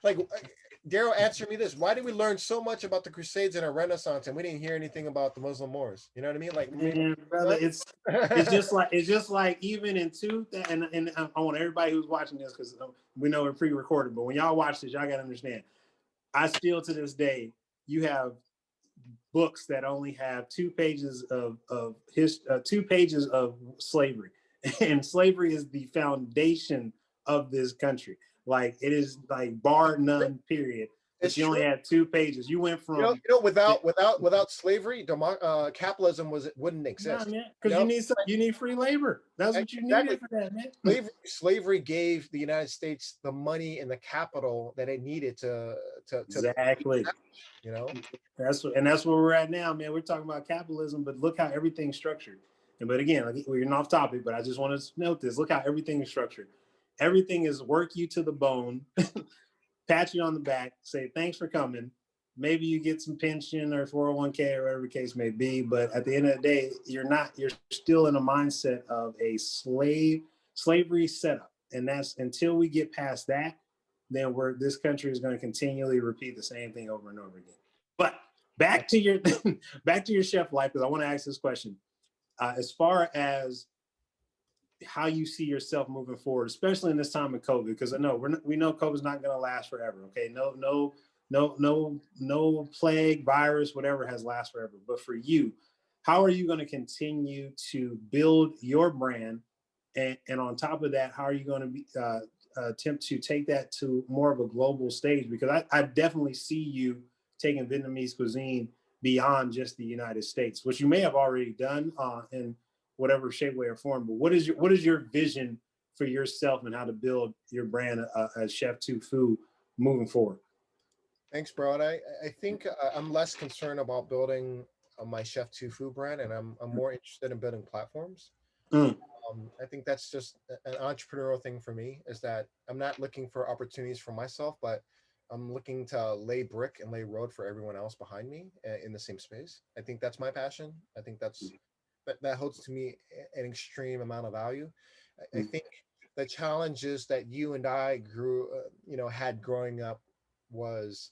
like Daryl, answer me this: why did we learn so much about the Crusades and a Renaissance, and we didn't hear anything about the Muslim wars? You know what I mean? Like, Man, brother, it's just like even in and I want everybody who's watching this, because we know we're pre-recorded, but when y'all watch this, y'all gotta understand. I still to this day, you have books that only have 2 pages of 2 pages of slavery, and slavery is the foundation of this country. Like it is like bar none, period. But it's you only true. had 2 pages. You went from Without slavery, capitalism wouldn't nah, exist. man, You because know, you need free labor. That's what you exactly. needed for that, man. Slavery gave the United States the money and the capital that it needed to Exactly. you know. That's where we're at now, man. We're talking about capitalism, but look how everything's structured. But again, like, we're getting off topic, but I just want to note this. Look how everything is structured. Everything is work you to the bone, pat you on the back, say thanks for coming. Maybe you get some pension or 401k or whatever the case may be, but at the end of the day, you're still in a mindset of a slavery setup. And that's until we get past that, then this country is going to continually repeat the same thing over and over again. But back to your back to your chef life, because I want to ask this question. As far as how you see yourself moving forward, especially in this time of COVID, because I know we know COVID's not going to last forever. Okay, no plague, virus, whatever has last forever. But for you, how are you going to continue to build your brand, and on top of that, how are you going to be attempt to take that to more of a global stage? Because I definitely see you taking Vietnamese cuisine beyond just the United States, which you may have already done in whatever shape, way, or form. But what is your vision for yourself and how to build your brand as Chef Tu Fu moving forward? Thanks, bro. And I think I'm less concerned about building my Chef Tu Fu brand, and I'm more interested in building platforms. Mm. I think that's just an entrepreneurial thing for me, is that I'm not looking for opportunities for myself, but I'm looking to lay brick and lay road for everyone else behind me in the same space. I think that's my passion. I think that holds to me an extreme amount of value. I think the challenges that you and I had growing up was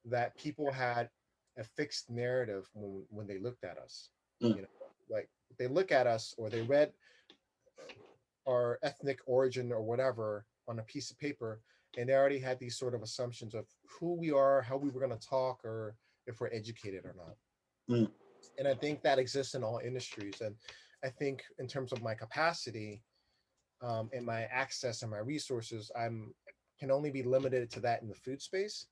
that people had a fixed narrative when they looked at us. Mm. You know, like they look at us or they read our ethnic origin or whatever on a piece of paper, and they already had these sort of assumptions of who we are, how we were going to talk, or if we're educated or not. Mm. And I think that exists in all industries. And I think in terms of my capacity, and my access and my resources, I'm can only be limited to that in the food space.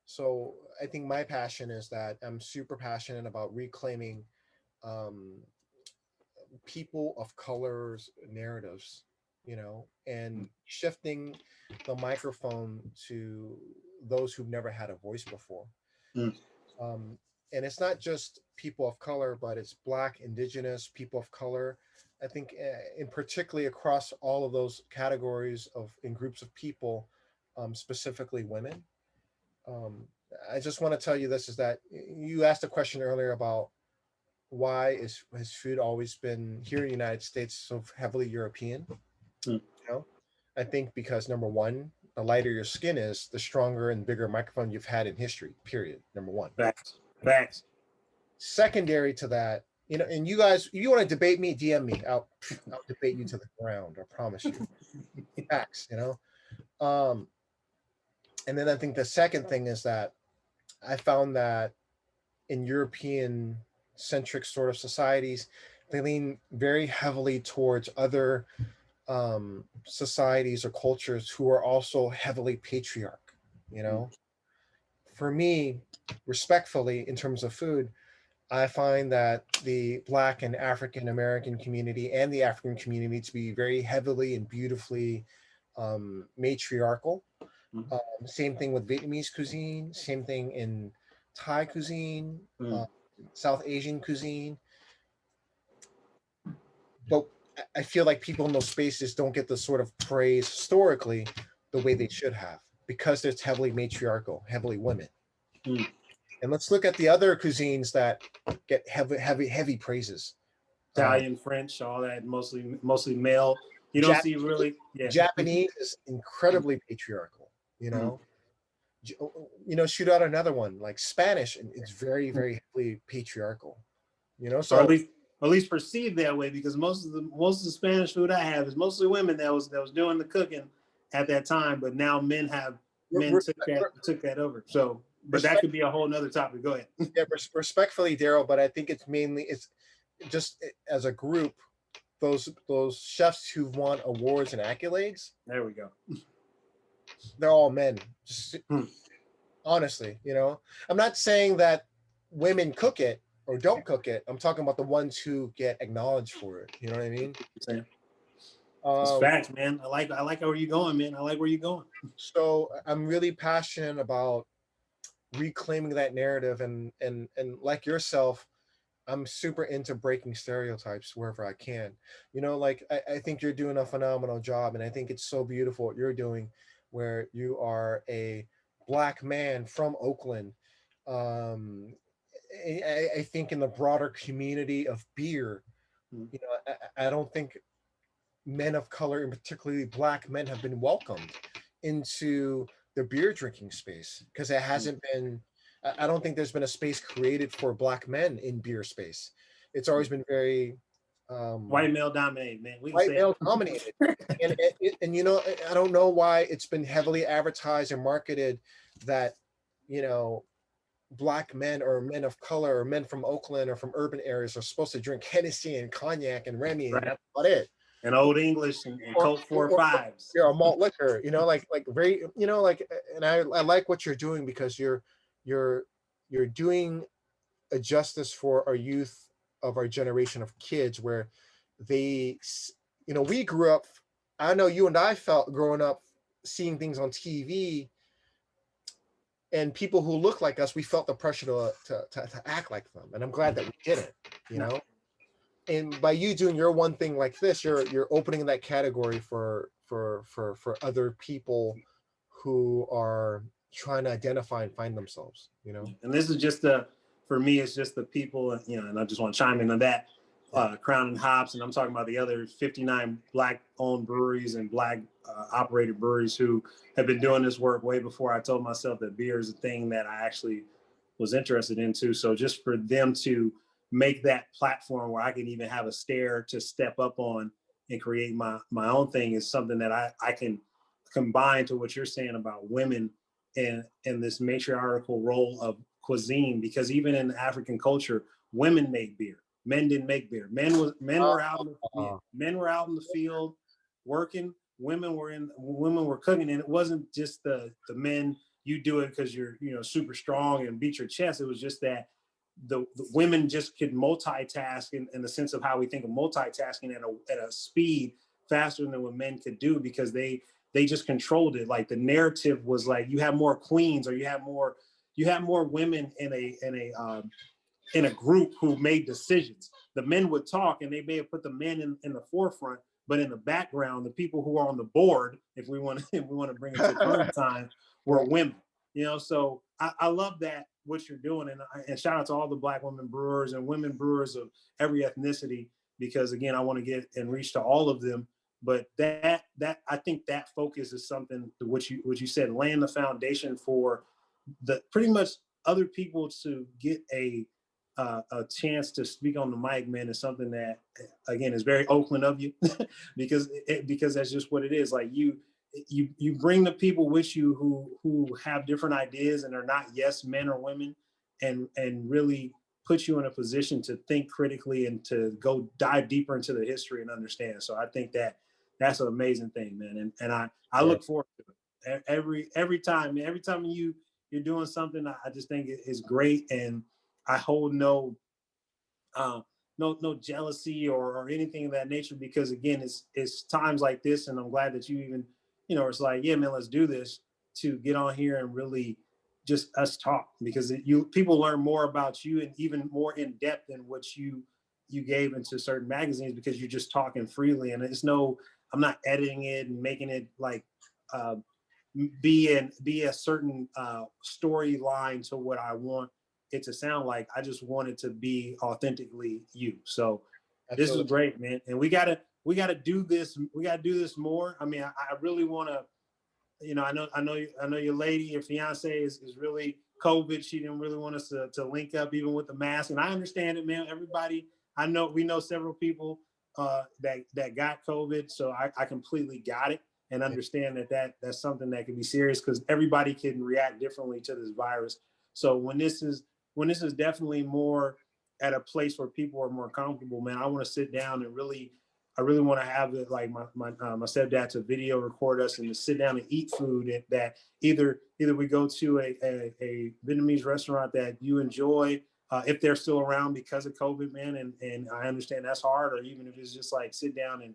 So I think my passion is that I'm super passionate about reclaiming um, people of color's narratives, and shifting the microphone to those who've never had a voice before. Mm. Um, and it's not just people of color, but it's Black, Indigenous, people of color. I think, in particularly across all of those categories of in groups of people, specifically women. Um, I just want to tell you this: is that you asked a question earlier about why has food always been here in the United States so heavily European? Mm. You know, I think because number one, the lighter your skin is, the stronger and bigger microphone you've had in history. Period. Number one. Facts. Secondary to that, and you guys, you want to debate me, DM me. I'll debate you to the ground. I promise you. Facts. Um, and then I think the second thing is that I found that in European centric sort of societies, they lean very heavily towards other societies or cultures who are also heavily patriarch. You know, for me, respectfully, in terms of food, I find that the Black and African American community and the African community to be very heavily and beautifully matriarchal. Mm. Same thing with Vietnamese cuisine, same thing in Thai cuisine, Mm. South Asian cuisine. But I feel like people in those spaces don't get the sort of praise historically the way they should have, because it's heavily matriarchal, heavily women. Mm. And let's look at the other cuisines that get heavy praises. Italian, French, all that, mostly male. You don't Jap- see really, yeah. Japanese is incredibly patriarchal, you know. shoot out another one like Spanish, and it's very, very heavily patriarchal. Or So at least perceived that way, because most of the Spanish food I have is mostly women that was doing the cooking at that time, but now men took that over. So, but that respect, could be a whole nother topic. Go ahead. yeah, respectfully, Daryl, but I think it's just as a group, those chefs who've won awards and accolades, There we go. they're all men. Just Hmm. honestly, I'm not saying that women cook it or don't cook it. I'm talking about the ones who get acknowledged for it. You know what I mean? It's Uh, facts, man. I like where you're going, man. I like where you're going. so I'm really passionate about reclaiming that narrative, and like yourself, I'm super into breaking stereotypes wherever I can. Like I think you're doing a phenomenal job, and I think it's so beautiful what you're doing, where you are a black man from Oakland. Um, I think in the broader community of beer, Hmm. I don't think men of color, and particularly black men, have been welcomed into the beer drinking space because it hasn't been. I don't think there's been a space created for black men in beer space. It's always been very White male dominated, man. We can white say male dominated, and I don't know why it's been heavily advertised and marketed that you know black men or men of color or men from Oakland or from urban areas are supposed to drink Hennessy and cognac and Remy, and right. that's about it. And Old English and Or, Colt or, four or, fives. or malt liquor, like very, like, and I like what you're doing because you're doing a justice for our youth of our generation of kids where they, we grew up. I know you and I felt growing up seeing things on TV and people who look like us, we felt the pressure to act like them, and I'm glad that we didn't. You No. know, and by you doing your one thing like this, you're opening that category for other people who are trying to identify and find themselves. And this is just for me, it's just the people, and I just want to chime in on that. Crown and Hops, and I'm talking about the other 59 black-owned breweries and black operated breweries who have been doing this work way before I told myself that beer is a thing that I actually was interested into. So just for them to make that platform where I can even have a stair to step up on and create my own thing is something that I can combine to what you're saying about women and this matriarchal role of cuisine, because even in African culture, women made beer. Men didn't make beer. Men were out in men were out in the field working. Women were cooking, and it wasn't just the men. You do it because you're super strong and beat your chest. It was just that the women just could multitask in the sense of how we think of multitasking at a speed faster than what men could do, because they just controlled it. Like the narrative was like you have more queens, or you have more women in a group who made decisions. The men would talk, and they may have put the men in the forefront, but in the background, the people who are on the board, if we want to bring it to current time, were Right. women. So I love that what you're doing, and shout out to all the black women brewers and women brewers of every ethnicity, because again, I want to get and reach to all of them. But that I think that focus is something to what you said, laying the foundation for the pretty much other people to get a chance to speak on the mic, man, is something that again is very Oakland of you, because that's just what it is. Like you bring the people with you who have different ideas and are not yes men or women, and really put you in a position to think critically and to go dive deeper into the history and understand. So I think that's an amazing thing, man, and I Yeah. look forward to it every time, man. Every time you're doing something, I just think it is great, and I hold uh, no jealousy or anything of that nature, because again, it's times like this, and I'm glad that you even it's like, yeah, man, let's do this, to get on here and really just us talk, because people learn more about you and even more in depth than what you gave into certain magazines, because you're just talking freely, and I'm not editing it and making it like uh, be a certain storyline to what I want it to sound like. I just want it to be authentically you. So this is Absolutely. great, man. And we gotta do this. We gotta do this more. I mean, I really want to. I know your lady, your fiance is really COVID. She didn't really want us to link up even with the mask. And I understand it, man. Everybody, we know several people that got COVID. So I completely got it and understand that's something that can be serious because everybody can react differently to this virus. So when this is definitely more at a place where people are more comfortable, man, I want to sit down and I really want to have it like my stepdad to video record us and to sit down and eat food that either we go to a Vietnamese restaurant that you enjoy if they're still around because of COVID, man, and I understand that's hard, or even if it's just like sit down and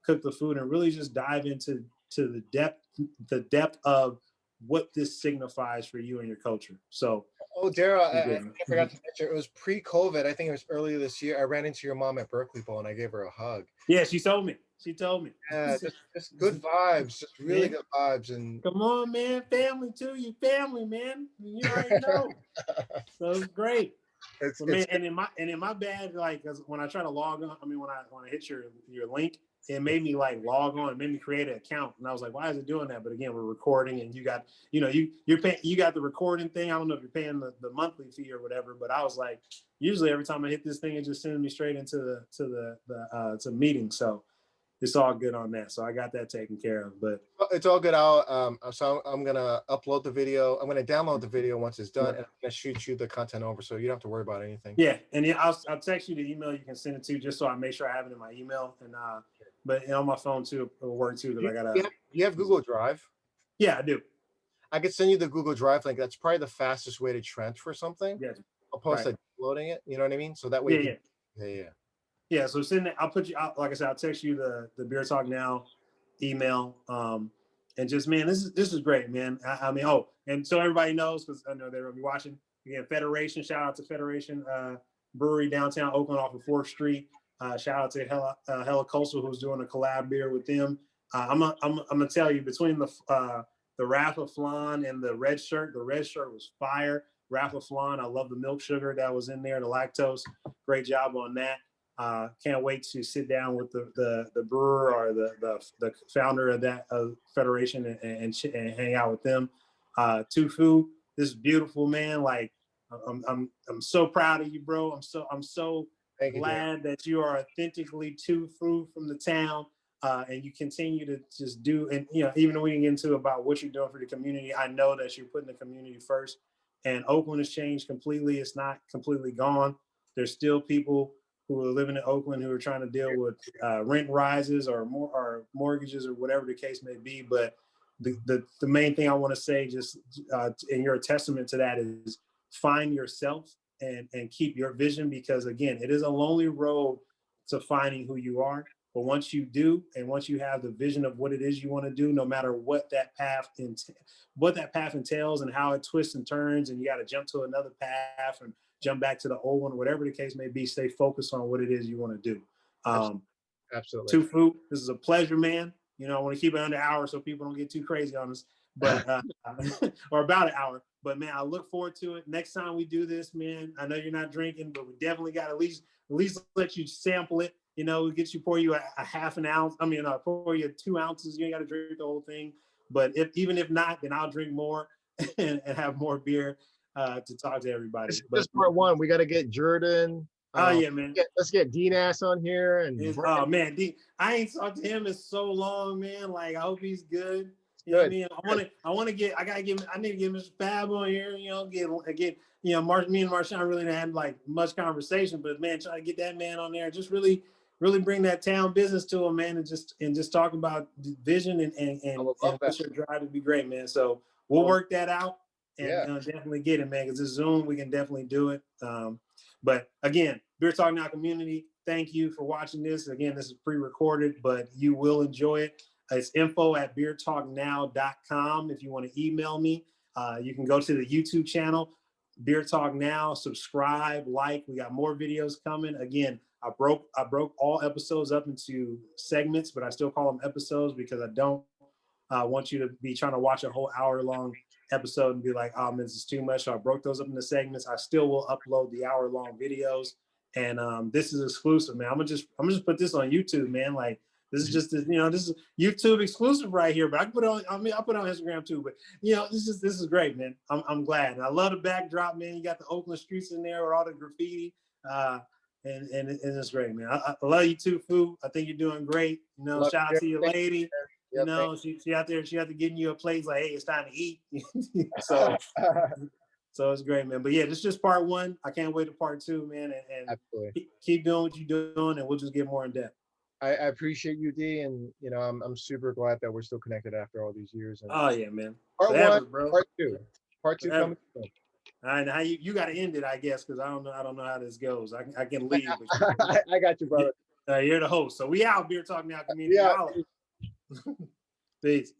cook the food and really just dive into the depth of what this signifies for you and your culture. So Oh, Daryl, I Mhm. forgot to mention, it was pre-COVID. I think it was earlier this year. I ran into your mom at Berkeley Bowl and I gave her a hug. Yeah, she told me. She told me. Yeah, just good vibes, just really Yeah. good vibes. And Come on, man. Family too. You family, man. You already know. So it's great. But man, it's and in my bad, like 'cause when I try to log on, I mean when I hit your link, it made me like log on, it made me create an account. And I was like, why is it doing that? But again, we're recording and you got, you're paying, you got the recording thing. I don't know if you're paying the monthly fee or whatever, but I was like, usually every time I hit this thing, it just sends me straight into the meeting. So it's all good on that. So I got that taken care of. But it's all good. So I'm gonna upload the video. I'm gonna download the video once it's done, and I'm gonna shoot you the content over, so you don't have to worry about anything. yeah, and yeah, I'll text you the email you can send it to just so I make sure I have it in my email and but on my phone too it'll work too because I gotta. You have Google Drive? Yeah, I do. I could send you the Google Drive link. That's probably the fastest way to transfer something, Yes. opposed Right. to downloading it. You know what I mean? So that way Yeah, you yeah. can. Yeah. Yeah, so send it. I'll put you out. Like I said, I'll text you the Beer Talk Now email. And just man, this is great, man. I mean, oh, and so everybody knows because I know they're gonna be watching again. Federation, shout out to Federation Brewery downtown Oakland off of 4th Street. Shout out to Hella Coastal who's doing a collab beer with them. I'm gonna tell you between the Rafa Flan and the red shirt was fire. Rafa Flan, I love the milk sugar that was in there, the lactose. Great job on that. Can't wait to sit down with the brewer or the founder of that federation and hang out with them. Tufu, this is beautiful, man. Like I'm so proud of you, bro. I'm so Thank you, Darren. glad that you are authentically Tufu from the town. And you continue to just do, and even when we get into about what you're doing for the community, I know that you're putting the community first. And Oakland has changed completely. It's not completely gone. There's still people who are living in Oakland who are trying to deal with rent rises or mortgages or whatever the case may be. But the main thing I want to say, just and you're a testament to that, is find yourself and keep your vision, because again, it is a lonely road to finding who you are. But once you do, and once you have the vision of what it is you want to do, no matter what that path entails and how it twists and turns, and you got to jump to another path and jump back to the old one, whatever the case may be, stay focused on what it is you want to do. Absolutely. Tufu, this is a pleasure, man. I want to keep it under an hour so people don't get too crazy on us, but or about an hour. But man, I look forward to it. Next time we do this, man, I know you're not drinking, but we definitely got at least let you sample it. We'll get you, pour you a half an ounce. I mean, pour you 2 ounces. You ain't got to drink the whole thing. But even if not, then I'll drink more and have more beer to talk to everybody. This part one. We got to get Jordan. Oh yeah, man. Let's get Dean Ass on here and. Oh man, I ain't talked to him in so long, man. Like I hope he's good. Good. What I mean? I need to get Mr. Fab on here. Get me and Marshawn really didn't have like much conversation, but man, try to get that man on there. Just really bring that town business to him, man, and just talk about vision and what's your drive to be great, man. So we'll work that out and definitely get it, man. Because this Zoom, we can definitely do it. But again, Beer Talk Now community, thank you for watching this. Again, this is pre-recorded, but you will enjoy it. It's info@beertalknow.com. If you want to email me, you can go to the YouTube channel, Beer Talk Now, subscribe, like. We got more videos coming. Again, I broke all episodes up into segments, but I still call them episodes because I don't want you to be trying to watch a whole hour-long episode and be like, oh man, this is too much. So I broke those up into segments. I still will upload the hour-long videos. And this is exclusive, man. I'm gonna just put this on YouTube, man. Like This is just, this is YouTube exclusive right here, but I can put it on, I'll put it on Instagram too. But this is great, man. I'm glad. And I love the backdrop, man. You got the Oakland streets in there with all the graffiti. And it's great, man. I love you too, Fu. I think you're doing great. Love Shout out to your lady. Yep, She out there, she had to getting you a place like, hey, it's time to eat. So it's great, man. But yeah, this is just part one. I can't wait to part two, man. And absolutely. keep doing what you're doing, and we'll just get more in depth. I appreciate you, D, and I'm super glad that we're still connected after all these years. And oh yeah, man. part Forever, one, bro. part two coming soon. All right, now you got to end it, I guess, because I don't know how this goes. I can leave. But I got you, brother. You're the host, so we out. Beer Talk Now community. Yeah. Peace.